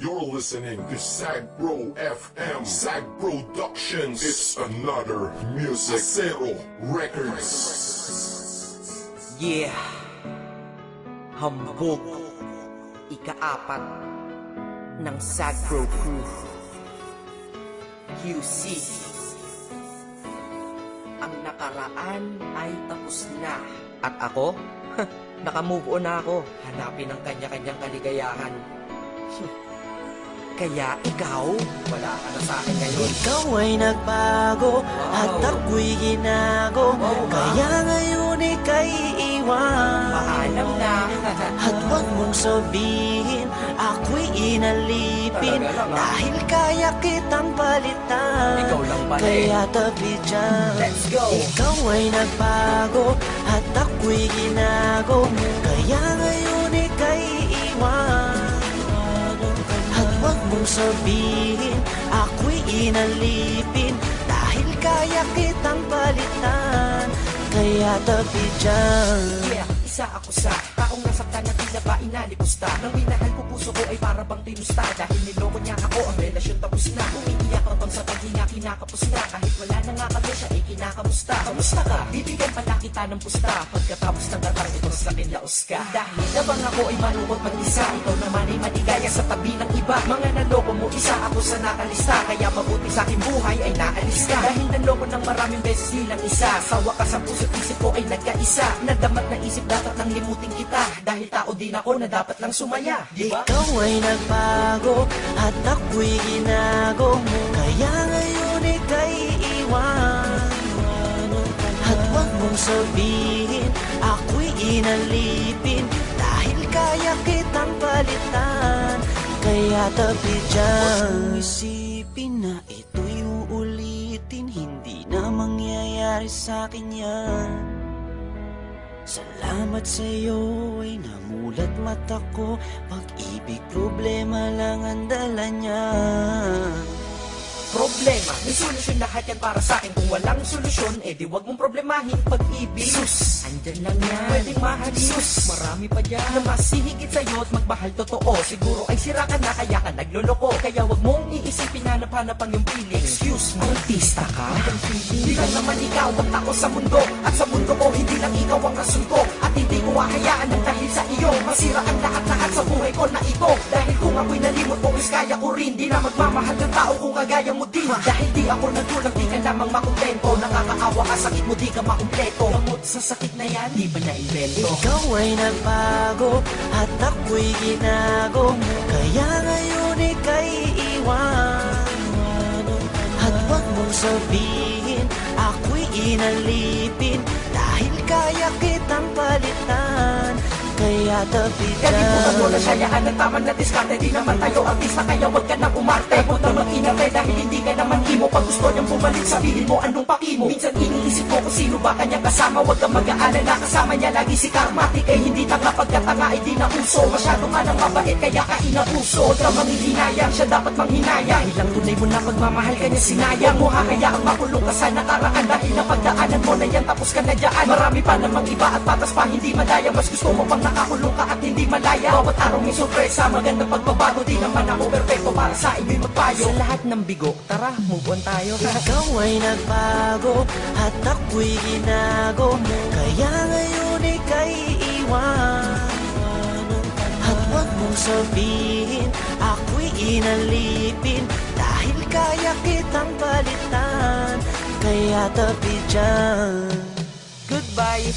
You're listening to Sagbro FM, Sag Productions. It's another music Zero Records. Yeah, hambog, ika-4 ng Sagbro Crew. QC, ang nakaraan ay tapos na. At ako, nakamove on na ako. Hanapin ang kanya-kanyang kaligayahan. Kaya ikaw, wala ka na sa akin ngayon. Ikaw ay nagbago at ako'y ginago. Kaya ngayon ika'y iwan. Paalam na. At huwag mong sabihin ako'y inalipin. Dahil kaya kitang palitan. Ikaw lang pala Kaya tabi dyan. Let's go. Ikaw ay nagbago at ako'y ginago. Kaya ngayon ika'y iwan. At huwag mong sabihin ako'y inalipin. Dahil kaya kitang palitan. Kaya tabi dyan. Yeah, isa ako sa taong nasaktan na tila ba inalipusta. Nang minahal ko puso ko ay para bang tinusta. Dahil niloko niya ako, ang relasyon tapos na. Umiiyak habang sa paghinga kinakapos na. Kahit wala na nga kami siya ay kinakamusta. Kamusta ka? Bibigyan pala kita ng pusta. Pagkatapos ng katang ito sa akin laos ka. Dahil nabang ako ay malungkot mag-isa. Ikaw naman ay maligaya sa tabi ng iba. Mga naloko mo, isa ako sa nakalista. Kaya mabuti sa aking buhay ay naalis ka. Dahil naloko ng maraming beses nilang isa. Sawa ka sa puso't isip ko ay nagkaisa. Nadamat na isip dapat nang limutin kita. Dahil tao din ako na dapat lang sumaya, diba? Ikaw ay nagbago at ako'y ginago. Kaya ngayon ika'y iwan. At huwag mong sabihin ako'y inalipin. Dahil kaya kitang palitan. Kaya tabi dyan. Huwag mong isipin na ito'y uulitin. Hindi na mangyayari sa'kin yan. Salamat sa'yo ay namulat mata ko. Pag-ibig problema lang ang dala niya. Problema, may solusyon lahat yan para sa akin. Kung walang solusyon, di wag mong problemahin pag-ibig. Sus, andyan lang yan. Pwedeng mahalin. Sus, marami pa dyan na mas hihigit sa'yo at magmahal totoo. Siguro ay sira ka na kaya ka nagloloko. Kaya wag mong iisipin hanap-hanap ang iyong feeling. Excuse me, artista ka? Hindi lang naman ikaw ang tao sa mundo. At sa mundo ko, hindi lang ikaw ang rason ko. At hindi ko hahayaan ng dahil sa iyo masira ang lahat-lahat sa buhay ko na ito. Dahil kung ako'y nalimot mo, is kaya ko rin. Di na magmamahal ng tao kung kagaya mo din. Dahil di ako nagkulang, di ka lamang makontento. Nakakaawa ka, sakit mo, di ka makumpleto. Gamot sa sakit na yan, di ba na-invento? Ikaw ay nagbago at ako'y ginago. Kaya ngayon ika'y iwan. At huwag mong sabihin ako'y inalipin. Dahil kaya kitang palitan. Kaya tabi dyan. Kalimutan mo na sayaan ng tama na diskarte. Di naman tayo artista kaya wag ka nang umarte. Huwag na mag-inarte dahil hindi ka naman imo. Pag gusto niyang bumalik sabihin mo anong paki mo. Minsan iniisip ko kung sino ba kanyang kasama. Huwag kang mag-aalala kasama niya lagi si Karmatic. Ay hindi tanga pagkatanga ay di na uso. Masyado ka nang mabait kaya ka inabuso. Huwag kang manghihinayang siya dapat manghinayang. Ilang tunay mo na magmamahal ka niya sinayang. Mo hahayaan makulong ka sa nakaraan. Dahil napagdaanan mo na yan tapos ka na dyan. Marami pa namang iba at patas pa hindi madaya. Mas gusto mo pang nakakulong ka at hindi malaya. Bawat araw may sorpresa, magandang pagbabago. Di naman ako perfecto para sa inyo'y magpayo. Sa lahat ng bigo, tara, move on tayo. Ikaw ay nagbago at ako'y ginago. Kaya ngayon ika'y iwan. At huwag mong sabihin ako'y inalipin. Dahil kaya kitang palitan. Kaya tabi dyan. Goodbye.